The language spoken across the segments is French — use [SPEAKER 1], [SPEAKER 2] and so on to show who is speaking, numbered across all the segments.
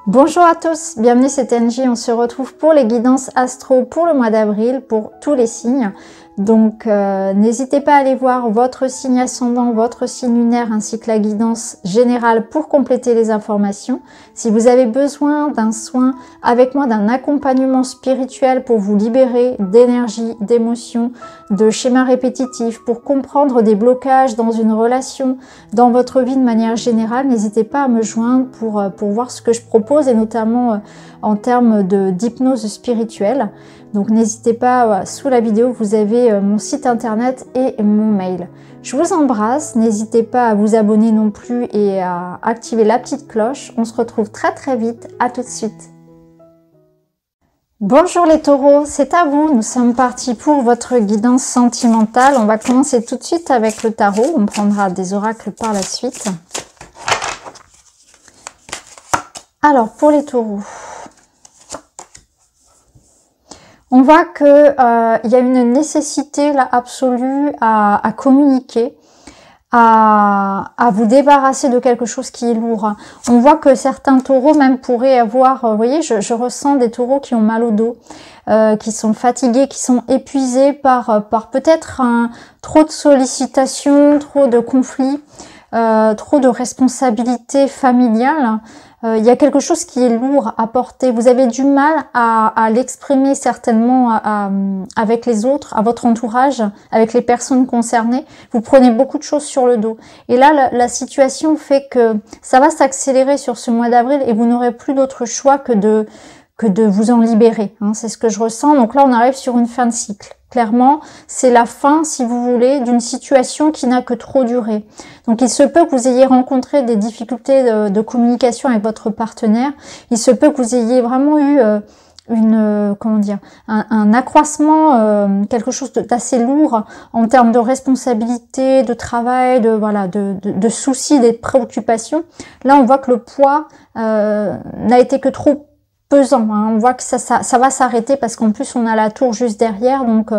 [SPEAKER 1] Bonjour à tous, bienvenue c'est NJ, on se retrouve pour les guidances astro pour le mois d'avril pour tous les signes. Donc n'hésitez pas à aller voir votre signe ascendant, votre signe lunaire ainsi que la guidance générale pour compléter les informations. Si vous avez besoin d'un soin avec moi, d'un accompagnement spirituel pour vous libérer d'énergie, d'émotions, de schémas répétitifs, pour comprendre des blocages dans une relation, dans votre vie de manière générale, n'hésitez pas à me joindre pour voir ce que je propose et notamment en termes d'hypnose spirituelle. Donc n'hésitez pas, sous la vidéo vous avez mon site internet et mon mail. Je vous embrasse, n'hésitez pas à vous abonner non plus et à activer la petite cloche. On se retrouve très vite, à tout de suite. Bonjour les taureaux, c'est à vous, nous sommes partis pour votre guidance sentimentale. On va commencer tout de suite avec le tarot, on prendra des oracles par la suite. Alors pour les taureaux, on voit que il y a une nécessité là absolue à communiquer, à vous débarrasser de quelque chose qui est lourd. On voit que certains taureaux même pourraient avoir, vous voyez, je ressens des taureaux qui ont mal au dos, qui sont fatigués, qui sont épuisés par peut-être trop de sollicitations, trop de conflits, trop de responsabilités familiales. Il y a quelque chose qui est lourd à porter. Vous avez du mal à l'exprimer certainement avec les autres, à votre entourage, avec les personnes concernées. Vous prenez beaucoup de choses sur le dos. Et là, la situation fait que ça va s'accélérer sur ce mois d'avril et vous n'aurez plus d'autre choix que de vous en libérer. Hein, c'est ce que je ressens. Donc là, on arrive sur une fin de cycle. Clairement, c'est la fin, si vous voulez, d'une situation qui n'a que trop duré. Donc, il se peut que vous ayez rencontré des difficultés de communication avec votre partenaire. Il se peut que vous ayez vraiment eu un accroissement, quelque chose d'assez lourd en termes de responsabilité, de travail, de soucis, de préoccupations. Là, on voit que le poids n'a été que trop pesant, hein. On voit que ça va s'arrêter parce qu'en plus on a la tour juste derrière, donc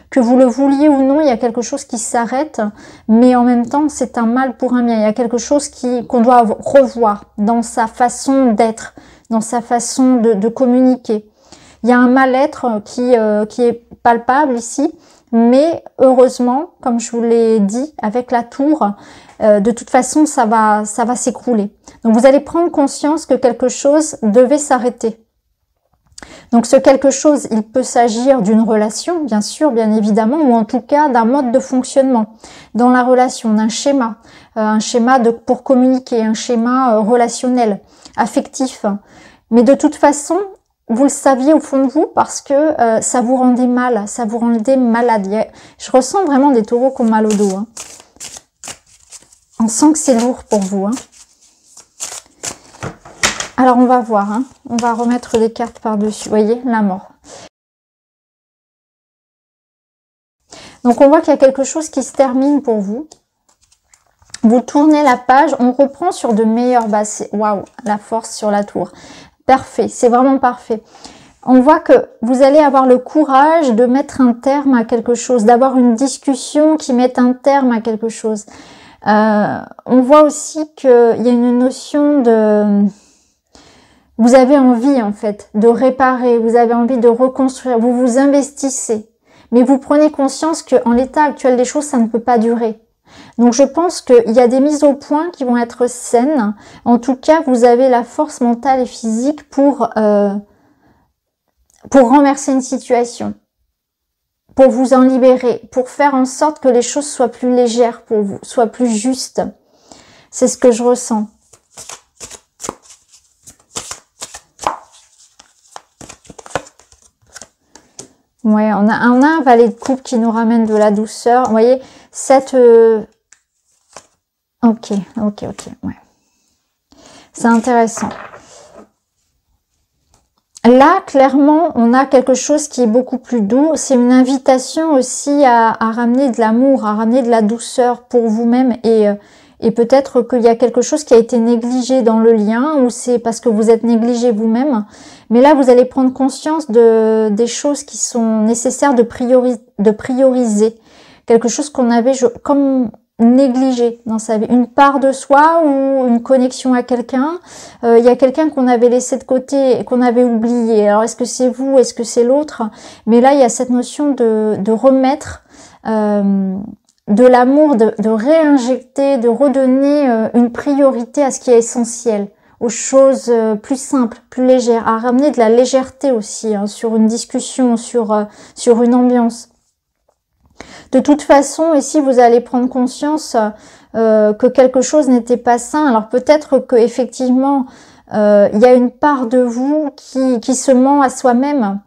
[SPEAKER 1] que vous le vouliez ou non, il y a quelque chose qui s'arrête, mais en même temps c'est un mal pour un bien. Il y a quelque chose qu'on doit revoir dans sa façon d'être, dans sa façon de communiquer. Il y a un mal-être qui est palpable ici, mais heureusement, comme je vous l'ai dit, avec la tour, de toute façon ça va s'écrouler. Donc vous allez prendre conscience que quelque chose devait s'arrêter. Donc ce quelque chose, il peut s'agir d'une relation, bien sûr, bien évidemment, ou en tout cas d'un mode de fonctionnement dans la relation, d'un schéma, pour communiquer, un schéma relationnel, affectif. Mais de toute façon, vous le saviez au fond de vous parce que ça vous rendait mal, ça vous rendait malade. Je ressens vraiment des taureaux qui ont mal au dos. Hein. On sent que c'est lourd pour vous. Hein. Alors on va voir, hein. On va remettre les cartes par-dessus. Vous voyez, la mort. Donc on voit qu'il y a quelque chose qui se termine pour vous. Vous tournez la page, on reprend sur de meilleures bases. Waouh, la force sur la tour. Parfait, c'est vraiment parfait. On voit que vous allez avoir le courage de mettre un terme à quelque chose, d'avoir une discussion qui mette un terme à quelque chose. On voit aussi qu'il y a une notion de... Vous avez envie en fait de réparer, vous avez envie de reconstruire, vous vous investissez. Mais vous prenez conscience qu'en l'état actuel des choses, ça ne peut pas durer. Donc je pense qu'il y a des mises au point qui vont être saines. En tout cas, vous avez la force mentale et physique pour renverser une situation, pour vous en libérer, pour faire en sorte que les choses soient plus légères pour vous, soient plus justes. C'est ce que je ressens. Ouais, on a un valet de coupe qui nous ramène de la douceur. Vous voyez, cette... Ok, ouais. C'est intéressant. Là, clairement, on a quelque chose qui est beaucoup plus doux. C'est une invitation aussi à ramener de l'amour, à ramener de la douceur pour vous-même et peut-être qu'il y a quelque chose qui a été négligé dans le lien ou c'est parce que vous êtes négligé vous-même. Mais là, vous allez prendre conscience des choses qui sont nécessaires de prioriser. Quelque chose qu'on avait, comme négligé dans sa vie, une part de soi ou une connexion à quelqu'un. Il y a quelqu'un qu'on avait laissé de côté et qu'on avait oublié. Alors est-ce que c'est vous, est-ce que c'est l'autre? Mais là il y a cette notion de remettre de l'amour, de réinjecter, de redonner une priorité à ce qui est essentiel, aux choses plus simples, plus légères, à ramener de la légèreté aussi sur une discussion, sur une ambiance. De toute façon, ici, vous allez prendre conscience que quelque chose n'était pas sain. Alors peut-être que effectivement, il y a une part de vous qui se ment à soi-même,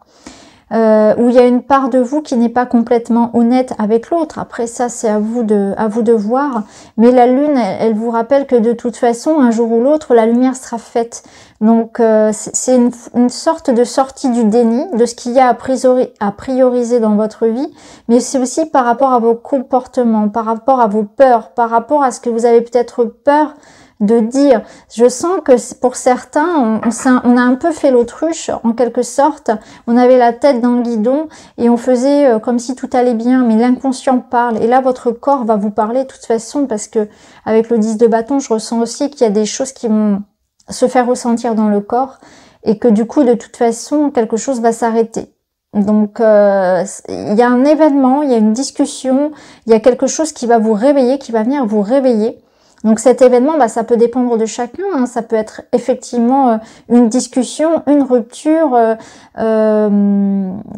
[SPEAKER 1] où il y a une part de vous qui n'est pas complètement honnête avec l'autre. Après ça, c'est à vous de voir. Mais la lune, elle vous rappelle que de toute façon, un jour ou l'autre, la lumière sera faite. Donc c'est une sorte de sortie du déni, de ce qu'il y a à prioriser dans votre vie, mais c'est aussi par rapport à vos comportements, par rapport à vos peurs, par rapport à ce que vous avez peut-être peur de dire. Je sens que pour certains, on a un peu fait l'autruche, en quelque sorte. On avait la tête dans le guidon et on faisait comme si tout allait bien, mais l'inconscient parle. Et là, votre corps va vous parler de toute façon, parce que avec le 10 de bâton, je ressens aussi qu'il y a des choses qui vont se faire ressentir dans le corps et que du coup, de toute façon, quelque chose va s'arrêter. Donc, il y a un événement, il y a une discussion, il y a quelque chose qui va vous réveiller, qui va venir vous réveiller. Donc cet événement, ça peut dépendre de chacun, ça peut être effectivement une discussion, une rupture,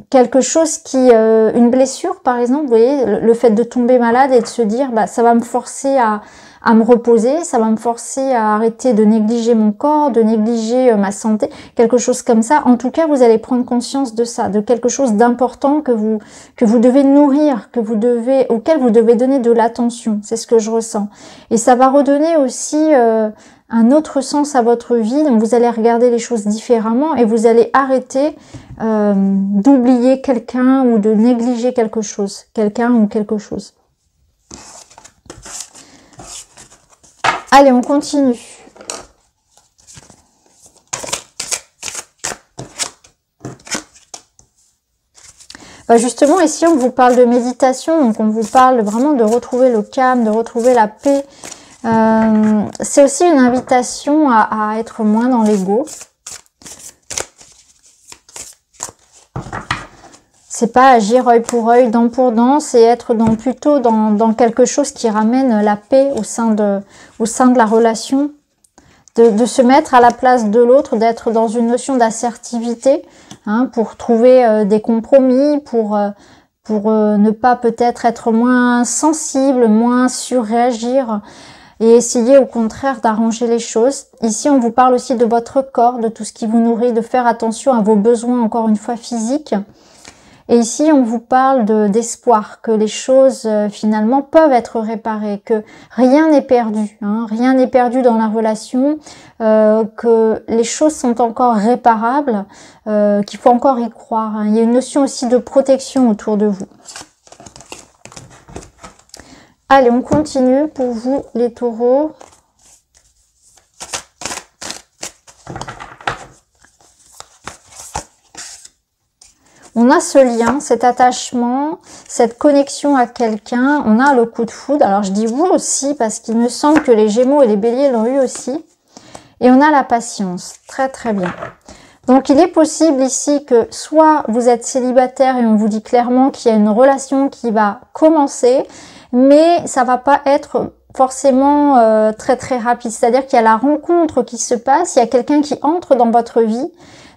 [SPEAKER 1] quelque chose une blessure par exemple, vous voyez, le fait de tomber malade et de se dire ça va me forcer à me reposer, ça va me forcer à arrêter de négliger mon corps, de négliger ma santé, quelque chose comme ça. En tout cas, vous allez prendre conscience de ça, de quelque chose d'important que vous devez nourrir, auquel vous devez donner de l'attention. C'est ce que je ressens. Et ça va redonner aussi un autre sens à votre vie. Donc vous allez regarder les choses différemment et vous allez arrêter d'oublier quelqu'un ou de négliger quelque chose, quelqu'un ou quelque chose. Allez, on continue. Justement, ici, on vous parle de méditation, donc on vous parle vraiment de retrouver le calme, de retrouver la paix. C'est aussi une invitation à être moins dans l'ego. C'est pas agir œil pour œil, dent pour dent, c'est être plutôt dans quelque chose qui ramène la paix au sein de la relation, de se mettre à la place de l'autre, d'être dans une notion d'assertivité, pour trouver des compromis, pour ne pas peut-être être moins sensible, moins surréagir et essayer au contraire d'arranger les choses. Ici, on vous parle aussi de votre corps, de tout ce qui vous nourrit, de faire attention à vos besoins, encore une fois physiques. Et ici, on vous parle d'espoir, que les choses finalement peuvent être réparées, que rien n'est perdu, rien n'est perdu dans la relation, que les choses sont encore réparables, qu'il faut encore y croire. Il y a une notion aussi de protection autour de vous. Allez, on continue pour vous les taureaux. On a ce lien, cet attachement, cette connexion à quelqu'un. On a le coup de foudre. Alors, je dis vous aussi parce qu'il me semble que les Gémeaux et les Béliers l'ont eu aussi. Et on a la patience. Très, très bien. Donc, il est possible ici que soit vous êtes célibataire et on vous dit clairement qu'il y a une relation qui va commencer, mais ça va pas être forcément très, très rapide. C'est-à-dire qu'il y a la rencontre qui se passe, il y a quelqu'un qui entre dans votre vie.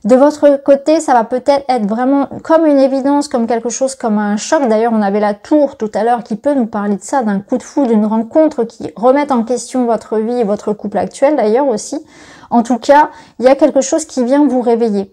[SPEAKER 1] De votre côté, ça va peut-être être vraiment comme une évidence, comme quelque chose, comme un choc. D'ailleurs, on avait la tour tout à l'heure qui peut nous parler de ça, d'un coup de foudre, d'une rencontre qui remet en question votre vie et votre couple actuel d'ailleurs aussi. En tout cas, il y a quelque chose qui vient vous réveiller.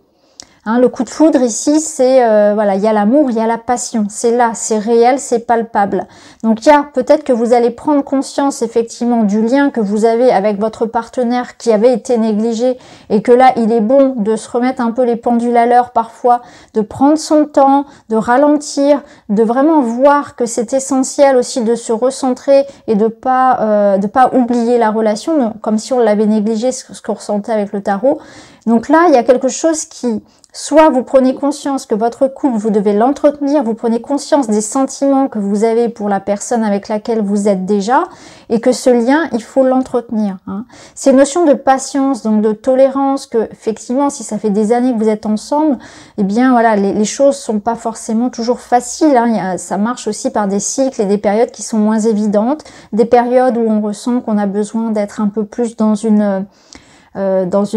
[SPEAKER 1] Le coup de foudre ici, c'est voilà, il y a l'amour, il y a la passion, c'est là, c'est réel, c'est palpable. Donc il y a peut-être que vous allez prendre conscience effectivement du lien que vous avez avec votre partenaire qui avait été négligé et que là il est bon de se remettre un peu les pendules à l'heure parfois, de prendre son temps, de ralentir, de vraiment voir que c'est essentiel aussi de se recentrer et de pas oublier la relation, comme si on l'avait négligé, ce qu'on ressentait avec le tarot. Donc là, il y a quelque chose qui, soit vous prenez conscience que votre couple, vous devez l'entretenir, vous prenez conscience des sentiments que vous avez pour la personne avec laquelle vous êtes déjà, et que ce lien, il faut l'entretenir. Hein. C'est une notion de patience, donc de tolérance, que effectivement, si ça fait des années que vous êtes ensemble, eh bien voilà, les choses sont pas forcément toujours faciles. Hein. Ça marche aussi par des cycles et des périodes qui sont moins évidentes, des périodes où on ressent qu'on a besoin d'être un peu plus dans une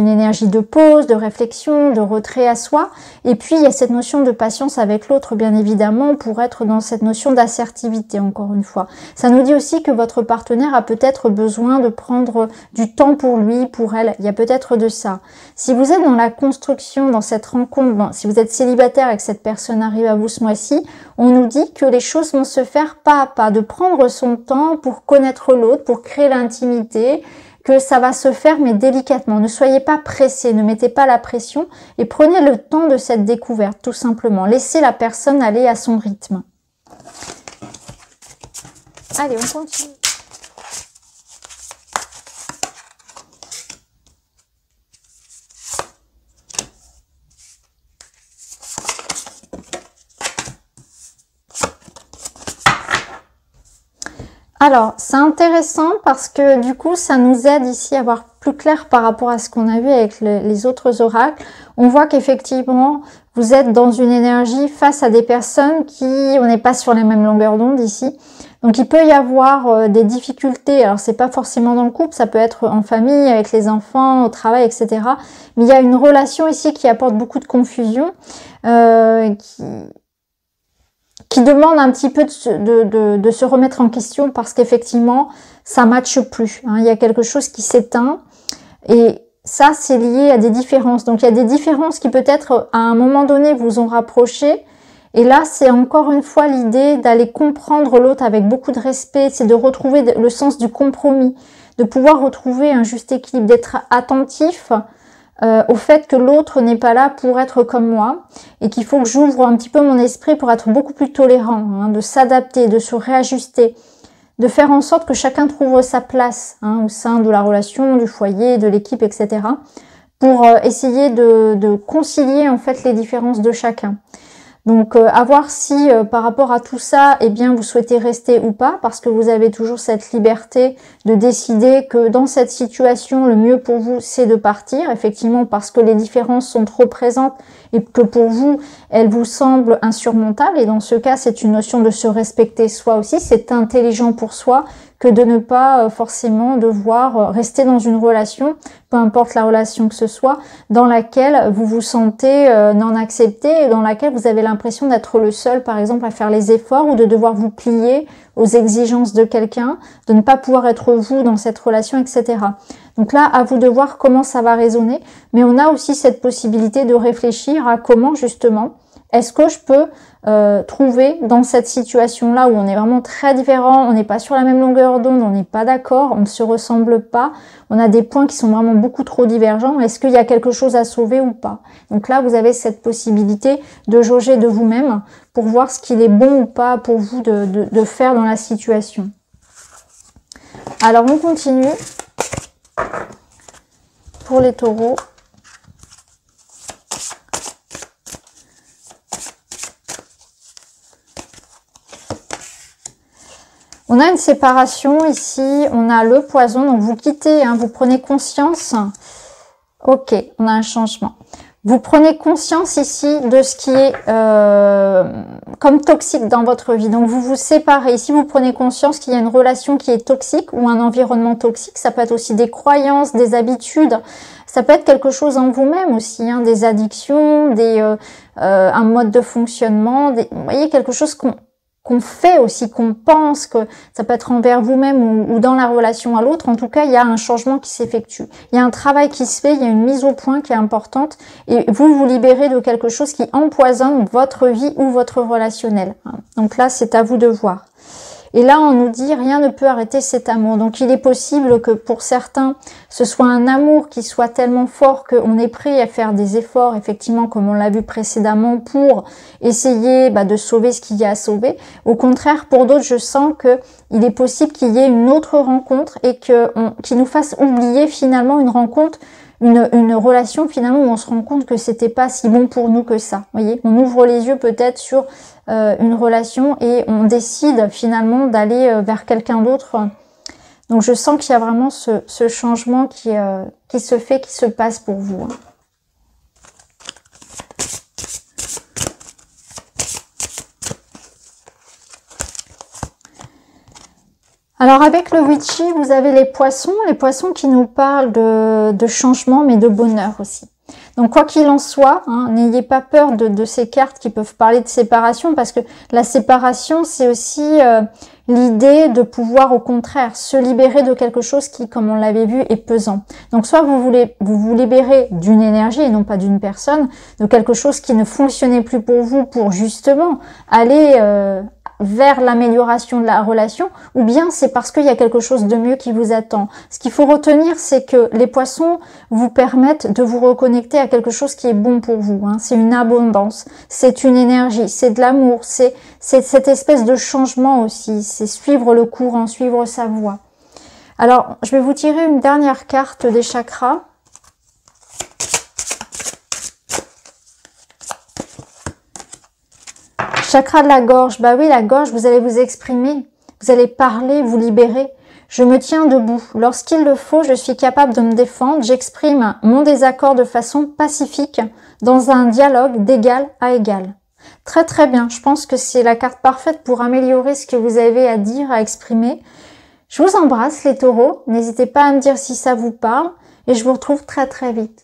[SPEAKER 1] énergie de pause, de réflexion, de retrait à soi. Et puis, il y a cette notion de patience avec l'autre, bien évidemment, pour être dans cette notion d'assertivité, encore une fois. Ça nous dit aussi que votre partenaire a peut-être besoin de prendre du temps pour lui, pour elle. Il y a peut-être de ça. Si vous êtes dans la construction, dans cette rencontre, si vous êtes célibataire et que cette personne arrive à vous ce mois-ci, on nous dit que les choses vont se faire pas à pas, de prendre son temps pour connaître l'autre, pour créer l'intimité, que ça va se faire mais délicatement. Ne soyez pas pressés, ne mettez pas la pression et prenez le temps de cette découverte, tout simplement. Laissez la personne aller à son rythme. Allez, on continue. Alors, c'est intéressant parce que du coup, ça nous aide ici à voir plus clair par rapport à ce qu'on a vu avec les autres oracles. On voit qu'effectivement, vous êtes dans une énergie face à des personnes on n'est pas sur les mêmes longueurs d'onde ici. Donc, il peut y avoir des difficultés. Alors, c'est pas forcément dans le couple, ça peut être en famille, avec les enfants, au travail, etc. Mais il y a une relation ici qui apporte beaucoup de confusion, qui demande un petit peu de se remettre en question parce qu'effectivement, ça matche plus. Hein. Il y a quelque chose qui s'éteint et ça, c'est lié à des différences. Donc, il y a des différences qui peut-être, à un moment donné, vous ont rapproché. Et là, c'est encore une fois l'idée d'aller comprendre l'autre avec beaucoup de respect. C'est de retrouver le sens du compromis, de pouvoir retrouver un juste équilibre, d'être attentif au fait que l'autre n'est pas là pour être comme moi et qu'il faut que j'ouvre un petit peu mon esprit pour être beaucoup plus tolérant, hein, de s'adapter, de se réajuster, de faire en sorte que chacun trouve sa place au sein de la relation, du foyer, de l'équipe, etc. pour essayer de concilier en fait les différences de chacun. Donc à voir si par rapport à tout ça, eh bien vous souhaitez rester ou pas, parce que vous avez toujours cette liberté de décider que dans cette situation, le mieux pour vous, c'est de partir, effectivement parce que les différences sont trop présentes et que pour vous, elles vous semblent insurmontables. Et dans ce cas, c'est une notion de se respecter soi aussi, c'est intelligent pour soi que de ne pas forcément devoir rester dans une relation, peu importe la relation que ce soit, dans laquelle vous vous sentez non accepté et dans laquelle vous avez l'impression d'être le seul, par exemple, à faire les efforts ou de devoir vous plier aux exigences de quelqu'un, de ne pas pouvoir être vous dans cette relation, etc. Donc là, à vous de voir comment ça va résonner, mais on a aussi cette possibilité de réfléchir à comment justement est-ce que je peux trouver dans cette situation-là où on est vraiment très différents, on n'est pas sur la même longueur d'onde, on n'est pas d'accord, on ne se ressemble pas, on a des points qui sont vraiment beaucoup trop divergents, est-ce qu'il y a quelque chose à sauver ou pas? Donc là, vous avez cette possibilité de jauger de vous-même pour voir ce qu'il est bon ou pas pour vous de faire dans la situation. Alors, on continue pour les taureaux. On a une séparation ici, on a le poison, donc vous quittez, vous prenez conscience. Ok, on a un changement. Vous prenez conscience ici de ce qui est comme toxique dans votre vie. Donc vous vous séparez. Ici, vous prenez conscience qu'il y a une relation qui est toxique ou un environnement toxique. Ça peut être aussi des croyances, des habitudes. Ça peut être quelque chose en vous-même aussi, des addictions, un mode de fonctionnement. Vous voyez, quelque chose qu'on fait aussi, qu'on pense, que ça peut être envers vous-même ou dans la relation à l'autre. En tout cas, il y a un changement qui s'effectue. Il y a un travail qui se fait, il y a une mise au point qui est importante et vous vous libérez de quelque chose qui empoisonne votre vie ou votre relationnel. Donc là, c'est à vous de voir. Et là, on nous dit, rien ne peut arrêter cet amour. Donc, il est possible que pour certains, ce soit un amour qui soit tellement fort qu'on est prêt à faire des efforts, effectivement, comme on l'a vu précédemment, pour essayer de sauver ce qu'il y a à sauver. Au contraire, pour d'autres, je sens que il est possible qu'il y ait une autre rencontre et qui nous fasse oublier finalement une rencontre une relation finalement où on se rend compte que c'était pas si bon pour nous que ça. Vous voyez, on ouvre les yeux peut-être sur une relation et on décide finalement d'aller vers quelqu'un d'autre. Donc je sens qu'il y a vraiment ce changement qui se fait, qui se passe pour vous. Hein. Alors avec le witchy, vous avez les poissons qui nous parlent de changement mais de bonheur aussi. Donc quoi qu'il en soit, hein, n'ayez pas peur de ces cartes qui peuvent parler de séparation, parce que la séparation c'est aussi l'idée de pouvoir au contraire se libérer de quelque chose qui, comme on l'avait vu, est pesant. Donc soit vous vous libérez d'une énergie et non pas d'une personne, de quelque chose qui ne fonctionnait plus pour vous pour justement aller vers l'amélioration de la relation, ou bien c'est parce qu'il y a quelque chose de mieux qui vous attend. Ce qu'il faut retenir, c'est que les poissons vous permettent de vous reconnecter à quelque chose qui est bon pour vous. Hein. C'est une abondance, c'est une énergie, c'est de l'amour, c'est cette espèce de changement aussi, c'est suivre le courant, suivre sa voie. Alors, je vais vous tirer une dernière carte des chakras. Chakra de la gorge, bah oui, la gorge, vous allez vous exprimer, vous allez parler, vous libérer. Je me tiens debout. Lorsqu'il le faut, je suis capable de me défendre. J'exprime mon désaccord de façon pacifique dans un dialogue d'égal à égal. Très très bien, je pense que c'est la carte parfaite pour améliorer ce que vous avez à dire, à exprimer. Je vous embrasse les taureaux, n'hésitez pas à me dire si ça vous parle et je vous retrouve très très vite.